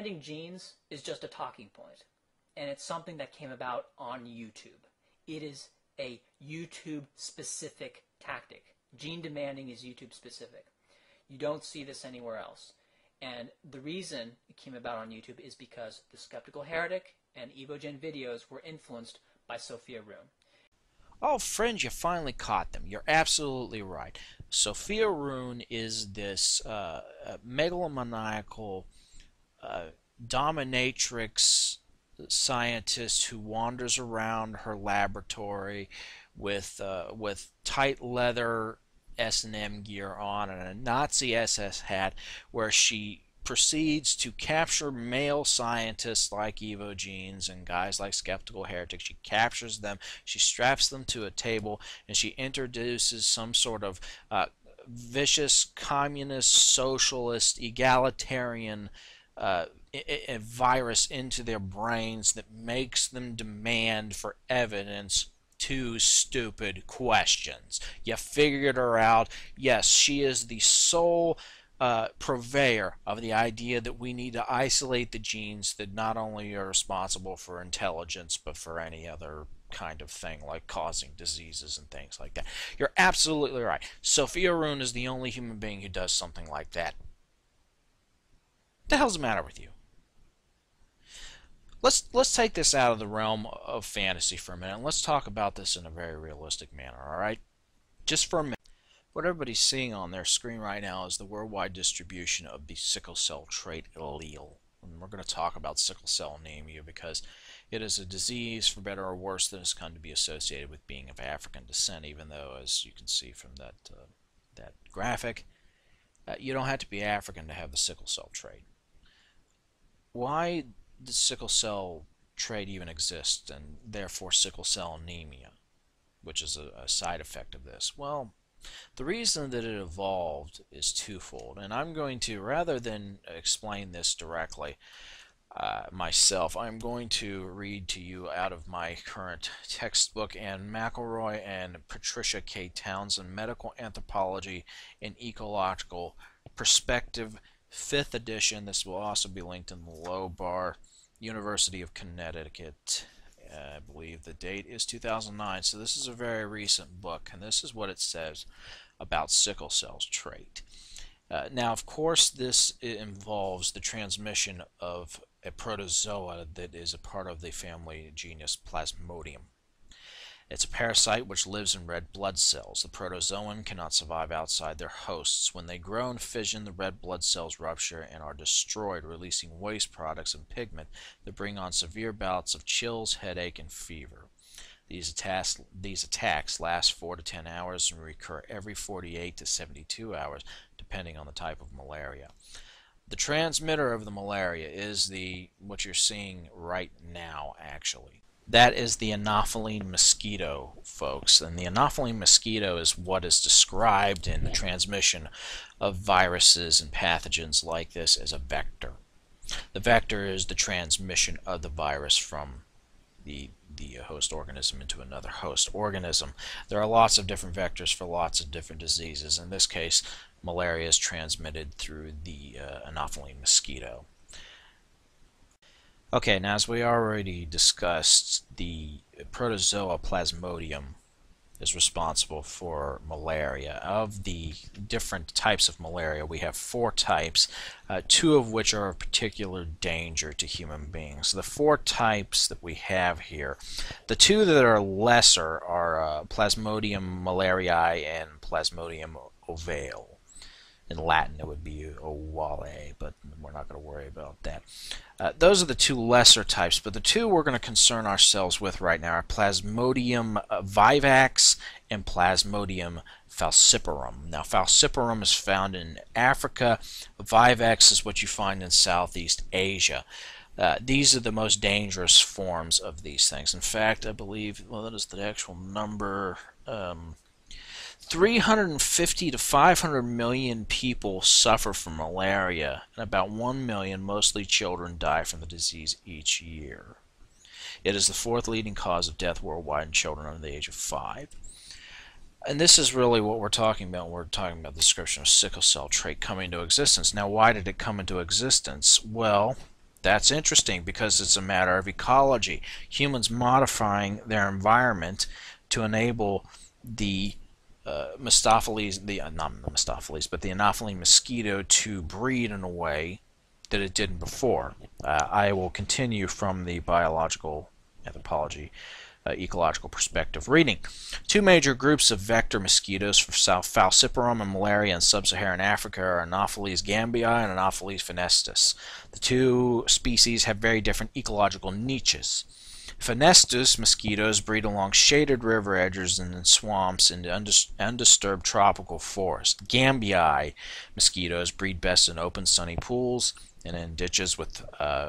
demanding genes is just a talking point, and it's something that came about on YouTube. It is a YouTube-specific tactic. Gene demanding is YouTube-specific. You don't see this anywhere else. And the reason it came about on YouTube is because the Skeptical Heretic and Evogen videos were influenced by Sophia Roon. Oh, friends, you finally caught them. You're absolutely right. Sophia Roon is this megalomaniacal dominatrix scientist who wanders around her laboratory with tight leather S&M gear on and a Nazi SS hat, where she proceeds to capture male scientists like Evogenes and guys like Skeptical Heretics. She captures them, she straps them to a table, and she introduces some sort of vicious communist, socialist, egalitarian a virus into their brains that makes them demand for evidence two stupid questions. You figured her out. Yes, she is the sole purveyor of the idea that we need to isolate the genes that not only are responsible for intelligence but for any other kind of thing like causing diseases and things like that. You're absolutely right. Sophia Roon is the only human being who does something like that. What the hell's the matter with you? Let's take this out of the realm of fantasy for a minute, and let's talk about this in a very realistic manner, all right? Just for a minute. What everybody's seeing on their screen right now is the worldwide distribution of the sickle cell trait allele. And we're going to talk about sickle cell anemia because it is a disease, for better or worse, that has come to be associated with being of African descent, even though, as you can see from that graphic, you don't have to be African to have the sickle cell trait. Why does sickle cell trait even exist, and therefore sickle cell anemia, which is a side effect of this? Well, the reason that it evolved is twofold, and I'm going to, rather than explain this directly myself, I'm going to read to you out of my current textbook, and McElroy and Patricia K. Townsend, Medical Anthropology and Ecological Perspective, 5th edition. This will also be linked in the low bar. University of Connecticut. I believe the date is 2009, so this is a very recent book, and this is what it says about sickle cell trait. Now, of course, this involves the transmission of a protozoa that is a part of the family genus Plasmodium. It's a parasite which lives in red blood cells. The protozoan cannot survive outside their hosts. When they grow and fission, the red blood cells rupture and are destroyed, releasing waste products and pigment that bring on severe bouts of chills, headache, and fever. These attacks last 4 to 10 hours and recur every 48 to 72 hours, depending on the type of malaria. The transmitter of the malaria is what you're seeing right now, actually. That is the Anopheline mosquito, folks, and the Anopheline mosquito is what is described in the transmission of viruses and pathogens like this as a vector. The vector is the transmission of the virus from the host organism into another host organism. There are lots of different vectors for lots of different diseases. In this case, malaria is transmitted through the Anopheline mosquito. Okay, now as we already discussed, the protozoa Plasmodium is responsible for malaria. Of the different types of malaria, we have 4 types, 2 of which are of particular danger to human beings. The 4 types that we have here, the 2 that are lesser are Plasmodium malariae and Plasmodium ovale. In Latin it would be ovale, but we're not going to worry about that. Those are the 2 lesser types, but the 2 we're going to concern ourselves with right now are Plasmodium vivax and Plasmodium falciparum. Now, falciparum is found in Africa. Vivax is what you find in Southeast Asia. These are the most dangerous forms of these things. In fact, I believe, well, that is the actual number. 350 to 500 million people suffer from malaria, and about 1 million, mostly children, die from the disease each year. It is the 4th leading cause of death worldwide in children under the age of 5. And this is really what we're talking about when we're talking about the description of sickle cell trait coming into existence. Now, why did it come into existence? Well, That's interesting because it's a matter of ecology. Humans modifying their environment to enable the Mistopheles, not the Mistopheles, but the Anopheles mosquito to breed in a way that it didn't before. I will continue from the biological anthropology ecological perspective reading. Two major groups of vector mosquitoes for falciparum and malaria in sub-Saharan Africa are Anopheles gambii and Anopheles fenestus. The two species have very different ecological niches. Fenestus mosquitoes breed along shaded river edges and in swamps in undisturbed tropical forests. Gambii mosquitoes breed best in open sunny pools and in ditches with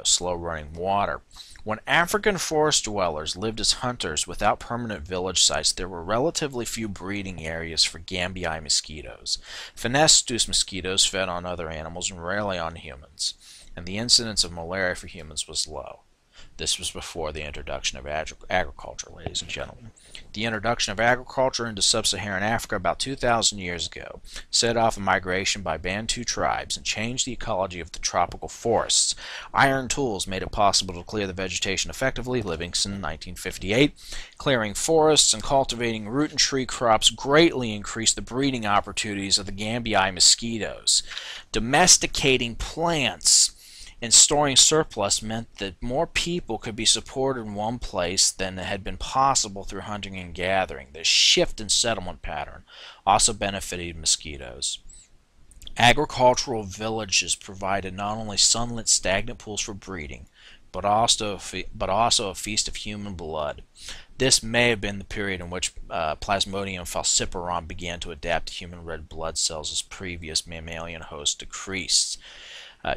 slow-running water. When African forest dwellers lived as hunters without permanent village sites, there were relatively few breeding areas for gambii mosquitoes. Fenestus mosquitoes fed on other animals and rarely on humans, and the incidence of malaria for humans was low. This was before the introduction of agriculture, ladies and gentlemen. The introduction of agriculture into sub-Saharan Africa about 2,000 years ago set off a migration by Bantu tribes and changed the ecology of the tropical forests. Iron tools made it possible to clear the vegetation effectively. Livingston, 1958. Clearing forests and cultivating root and tree crops greatly increased the breeding opportunities of the gambii mosquitoes. Domesticating plants and storing surplus meant that more people could be supported in one place than had been possible through hunting and gathering. This shift in settlement pattern also benefited mosquitoes. Agricultural villages provided not only sunlit stagnant pools for breeding, but also a feast of human blood. This may have been the period in which Plasmodium falciparum began to adapt to human red blood cells as previous mammalian hosts decreased.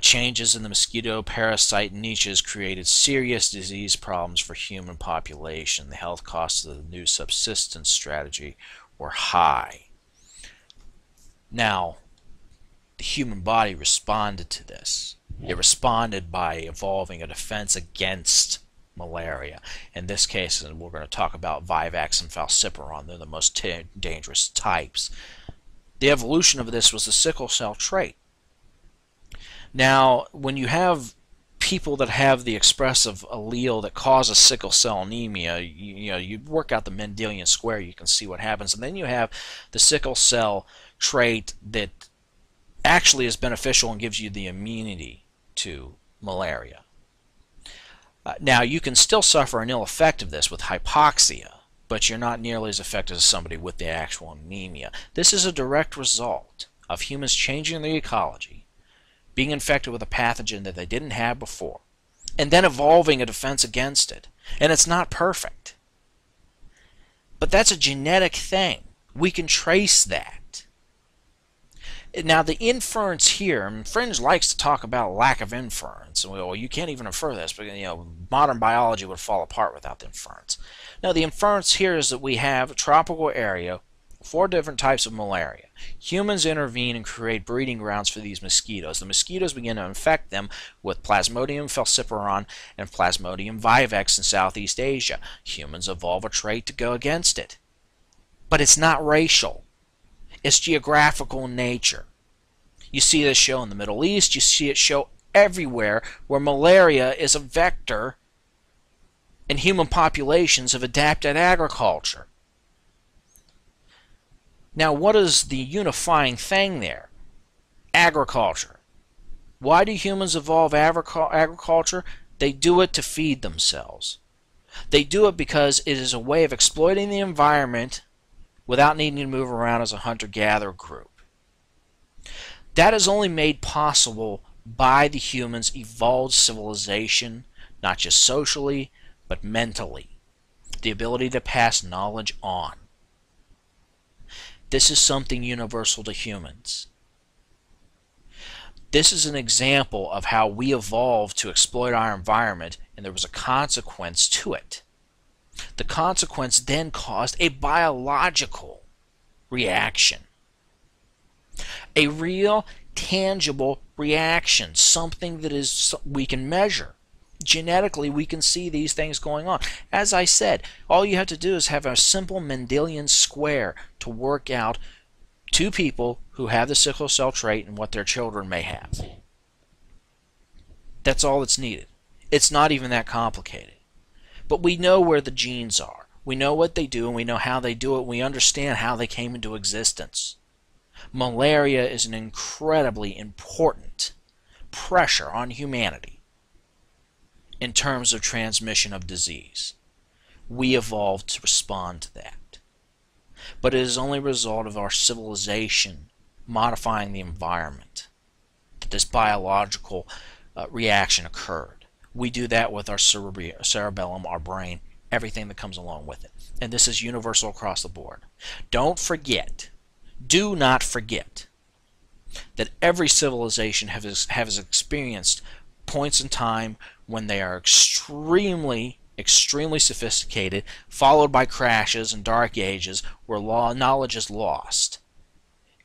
Changes in the mosquito parasite niches created serious disease problems for human population. The health costs of the new subsistence strategy were high. Now, the human body responded to this. It responded by evolving a defense against malaria. In this case, and we're going to talk about Vivax and falciparum, they're the most dangerous types. The evolution of this was the sickle cell trait. Now, when you have people that have the expressive allele that causes sickle cell anemia, you work out the Mendelian square, you can see what happens. And then you have the sickle cell trait that actually is beneficial and gives you the immunity to malaria. Now, you can still suffer an ill effect of this with hypoxia, but you're not nearly as effective as somebody with the actual anemia. This is a direct result of humans changing their ecology, being infected with a pathogen that they didn't have before, and then evolving a defense against it. And it's not perfect. But that's a genetic thing. We can trace that. Now, the inference here, and Fringe likes to talk about lack of inference. Well, you can't even infer this, but modern biology would fall apart without the inference. Now, the inference here is that we have a tropical area, 4 different types of malaria. Humans intervene and create breeding grounds for these mosquitoes. The mosquitoes begin to infect them with Plasmodium falciparum and Plasmodium vivax in Southeast Asia. Humans evolve a trait to go against it. But it's not racial. It's geographical in nature. You see this show in the Middle East. You see it show everywhere where malaria is a vector and human populations have adapted agriculture. Now, what is the unifying thing there? Agriculture. Why do humans evolve agriculture? They do it to feed themselves. They do it because it is a way of exploiting the environment without needing to move around as a hunter-gatherer group. That is only made possible by the humans' evolved civilization, not just socially, but mentally. The ability to pass knowledge on. This is something universal to humans. This is an example of how we evolved to exploit our environment, and there was a consequence to it. The consequence then caused a biological reaction. A real, tangible reaction, something that we can measure. Genetically, we can see these things going on. As I said, all you have to do is have a simple Mendelian square to work out 2 people who have the sickle cell trait and what their children may have. That's all that's needed. It's not even that complicated. But we know where the genes are. We know what they do, and we know how they do it. We understand how they came into existence. Malaria is an incredibly important pressure on humanity in terms of transmission of disease. We evolved to respond to that. But it is only a result of our civilization modifying the environment that this biological reaction occurred. We do that with our cerebellum, our brain, everything that comes along with it. And this is universal across the board. Don't forget, do not forget, that every civilization has experienced points in time when they are extremely sophisticated, followed by crashes and dark ages where knowledge is lost.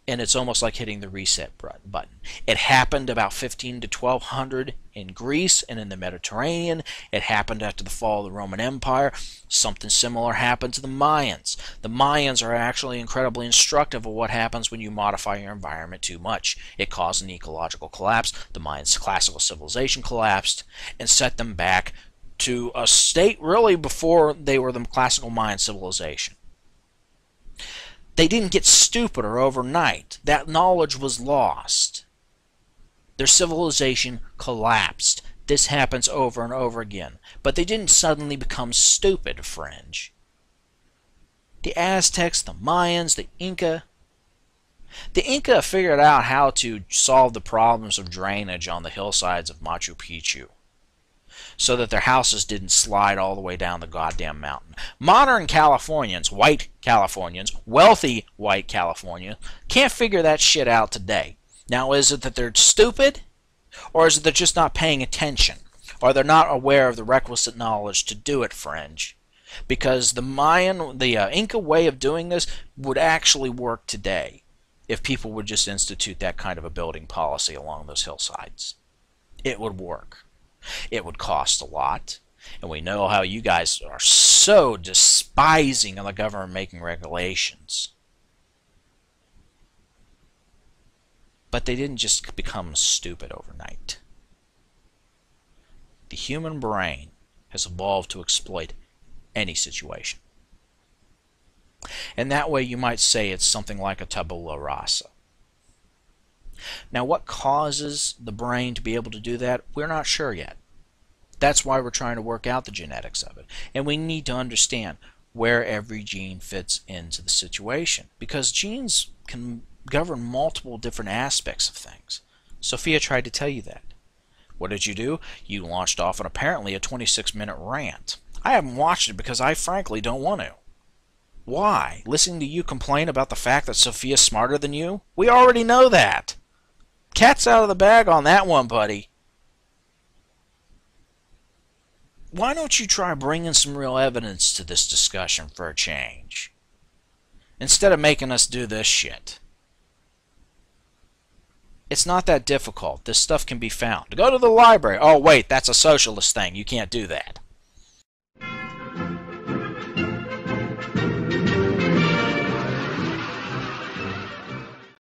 And it's almost like hitting the reset button. It happened about 15 to 1200 in Greece and in the Mediterranean. It happened after the fall of the Roman Empire. Something similar happened to the Mayans. The Mayans are actually incredibly instructive of what happens when you modify your environment too much. It caused an ecological collapse. The Mayans' classical civilization collapsed and set them back to a state really before they were the classical Mayan civilization. They didn't get stupider overnight. That knowledge was lost. Their civilization collapsed. This happens over and over again. But they didn't suddenly become stupid, fringe. The Aztecs, the Mayans, the Inca. The Inca figured out how to solve the problems of drainage on the hillsides of Machu Picchu, so that their houses didn't slide all the way down the goddamn mountain. Modern Californians, white Californians, wealthy white Californians, can't figure that shit out today. Now, is it that they're stupid? Or is it they're just not paying attention? Or they're not aware of the requisite knowledge to do it, fringe? Because the Inca way of doing this would actually work today if people would just institute that kind of a building policy along those hillsides. It would work. It would cost a lot, and we know how you guys are so despising of the government making regulations. But they didn't just become stupid overnight. The human brain has evolved to exploit any situation. And that way you might say it's something like a tabula rasa. Now, what causes the brain to be able to do that? We're not sure yet. That's why we're trying to work out the genetics of it. And we need to understand where every gene fits into the situation, because genes can govern multiple different aspects of things. Sophia tried to tell you that. What did you do? You launched off on apparently a 26-minute rant. I haven't watched it because I frankly don't want to. Why? Listening to you complain about the fact that Sophia's smarter than you? We already know that. Cat's out of the bag on that one, buddy. Why don't you try bringing some real evidence to this discussion for a change, instead of making us do this shit? It's not that difficult. This stuff can be found. Go to the library. Oh, wait, that's a socialist thing. You can't do that.